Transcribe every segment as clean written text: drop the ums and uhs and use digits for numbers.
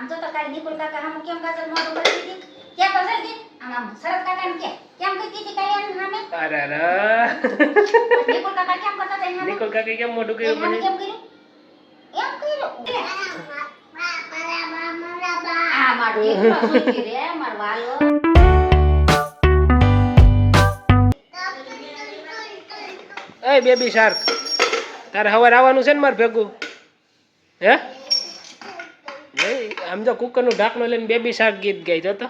આમ તો કાલ નિકુલ કાકા હામું કેમ કાજલ મોઢું કરી દીધી ક્યાં તો જલ્દી આમ શરત કાકાને કેમ કીધી હતી કાઈ સામે અરે નિકુલ કાકા કેમ કરતા હતા એને નિકુલ કાકી કેમ મોઢું કર્યું કેમ પછી કર્યું આ મારો એકલો સુખી રે માર વાલો એ બેબી શાર્ક તારે હવાર આવવાનું છે ને માર ભેગું હે આમ જો કુકરનું ઢાંકણું લઈને બેબી શાર્ક ગીત ગાઈ જતો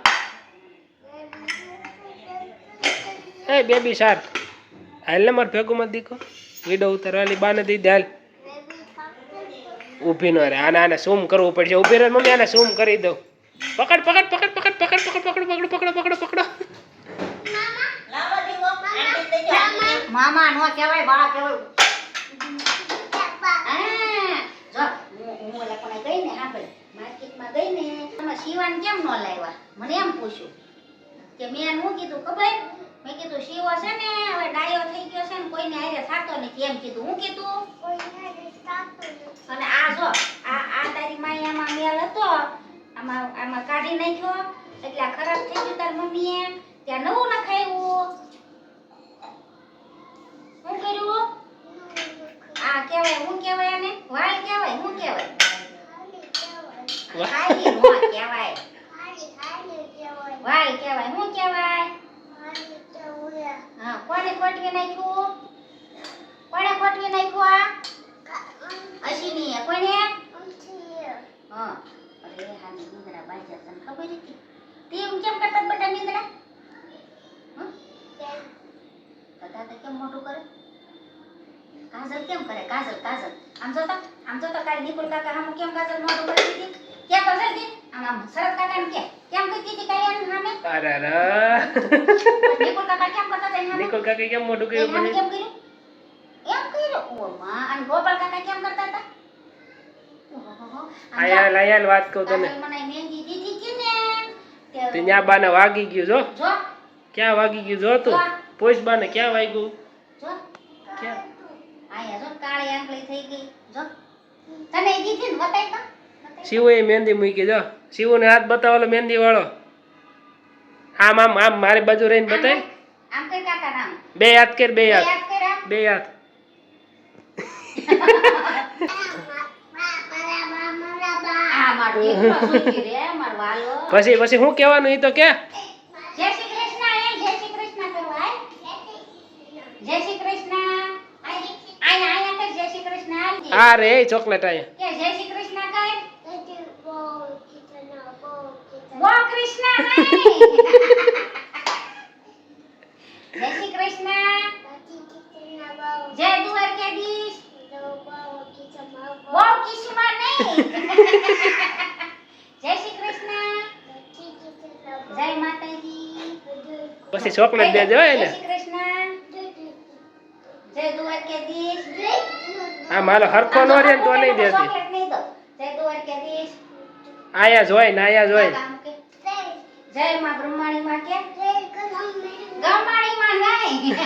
એ બેબી શાર્ક હાલ ને માર ભેગું માં દીકો વિડીયો ઉતારવાની બાને દઈ દે હાલ ઊભી નો રે આને ઝૂમ કરવું પડશે ઊભી રહે મમ્મી આને ઝૂમ કરી દઉં પકડ પકડ પકડ પકડ પકડ પકડ પકડ પકડો પકડો પકડો મામા નો કહેવાય બા કહેવાય જો હું ઓલા પણ ગઈ ને આપણે માર્કેટમાં ગઈ ને તમે શિવાન કેમ નો લાવ્યા મને એમ પૂછ્યું કે મેં હું કીધું ખબર મેં કીધું શિવો છે ને હવે ડાયો થઈ ગયો છે ને કોઈને હારે થાતો નથી એમ કીધું હું કીધું અને આ જો આ તારી માયામાં મેલ હતો આમાં કાઢી નાખ્યો એટલે આ ખરાબ થઈ ગયું તાર મમ્મીએ ત્યાં નવું નખાયું શું કર્યું આ કહેવાય હું કહેવાય આને વાળ કહેવાય હું કહેવાય હાલી નો કહેવાય વાળ કહેવાય હું કહેવાય હા કોને કોટવી નાખ્યું આ અશીની કોને હા અરે હાની નિંદ્રા બાજા તને ખબર હતી તે કેમ કરતા બટા નિંદ્રા કદા તો કેમ મોટું કરે કાજલ કેમ કરે કાજલ આમ જો તો કાલ નિકુલ કાકા હામું કેમ કાજલ મોટું કરી દીધી ક્યાં તો જલ્દી આમ શરત કાકાને કેમ કીધી હતી કાઈ સામે અરે નિકુલ કાકા કેમ કરતા હતા નિકુલ કાકી કેમ મોઢું કર્યું કેમ પછી કર્યું ઓ માં અને ગોપાલ કાકા કેમ કરતા હતા આયા વાત કહું તને મને મહેંદી દીધી કે ને તે ન્યા બાને વાગી ગયું જો જો ક્યાં વાગી ગયું જો તું પોઈસ બાને ક્યાં વાગ્યું જો ક્યાં આયા જો કાળી આંગળી થઈ ગઈ જો તને દીધી ને બતાઈ તો શિવએ મહેંદી મૂકી જો શિવને હાથ બતાવેલો મહેંદી વાળો આમ મારી બાજુ રહીને બતાય આમ કઈ કાકા નામ બે હાથ કર બે હાથ યાદ કર્યા બે હાથ આ મારો એકલો સુખી રે માર વાલો પછી શું કહેવાનું ઈ તો કે જય શ્રી કૃષ્ણ જય શ્રી કૃષ્ણ કહેવાય જય શ્રી કૃષ્ણ આયા કર જય શ્રી કૃષ્ણ આ રે ચોકલેટ આયા કે જય શ્રી કૃષ્ણ કર બો કૃષ્ણ નહીં જય શ્રી કૃષ્ણ જય દ્વારકાધીશ બો કિસ્મા નહીં જય શ્રી કૃષ્ણ જય માતાજી પછી ચોકલેટ દેજો જય એને શ્રી કૃષ્ણ જય દ્વારકાધીશ આ મારો હરખો નો રે તો નહીં દેતી ચોકલેટ નહીં દો જય દ્વારકાધીશ આયા જોઈ ને આયા જોઈ જય માં બ્રહ્માણી માં કે ગમાણી માં નહીં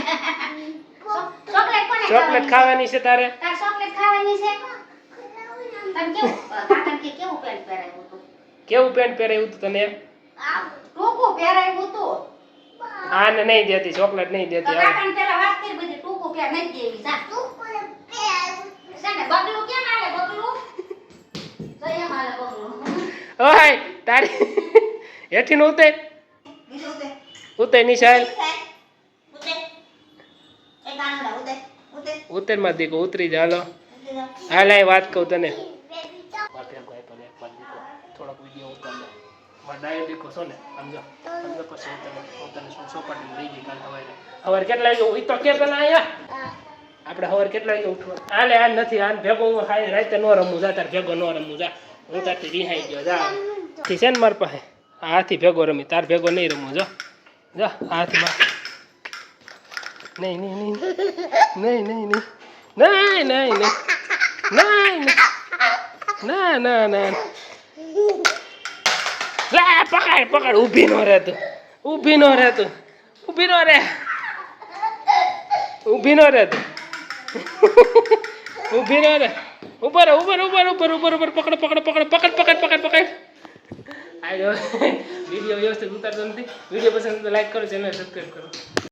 ચોકલેટ કોને ચોકલેટ ખાવાની છે તારે તાર ચોકલેટ ખાવાની છે તને કેવું કાકા કે કેવું પેન્ટ પહેરાયું હતું કેવું પેન્ટ પહેરાયું તું તને આ ટૂંકું પહેરાયું હતું આને નહીં દેતી ચોકલેટ નહીં તો દેતી કાકાને પેલા વાત કરી બધી ટૂંકું પહેર નહીં દેવી જા છે ને બગલું કેમ આલે બગલું તો એમ આલે બગલું ઓય તારી હેઠી નો ઉતર બીજું ઉતે ઉતર નિશાલ ઉતે એક આંગળા ઉતે ઉતર માં દીકો ઉતરી જા હાલો હાલ આ વાત કહું તને થોડોક વિડીયો ઉતાર લે ડાયો દીકો છો ને સમજો પછી તને સોપાટી લઈ ગઈ કાલ સવારે કેટલા વાગે ઈ તો કે પેલા આયા આપણે સવારે કેટલા વાગે ઉઠવા હાલે હાલ નથી આન ભેગો હું હાઈ રાતે નો રમું જા તાર ભેગો નો રમું જા હું તારથી રિહાઈ ગયો જા થી છે ને માર પાસે હાથી ભેગો રમી તાર ભેગો નહીં રમું જો જા હાથમાં નહીં નહીં નહીં નહીં નહીં નહીં નહીં નહીં નહીં ના ના ના લે પકડ પકડ ઊભી નો રહે તું ઊભી નો રહે તું ઊભી નો રહે ઊભી નો રહે તું ઊભી નો રહે ઉપર ઉપર ઉપર ઉપર ઉપર ઉપર પકડ પકડ પકડ પકડ પકડ પકડ પકડ આ જો વિડીયો વ્યવસ્થિત ઉતારતો નથી. વિડીયો પસંદ તો લાઈક કરો, ચેનલ સબસ્ક્રાઈબ કરો.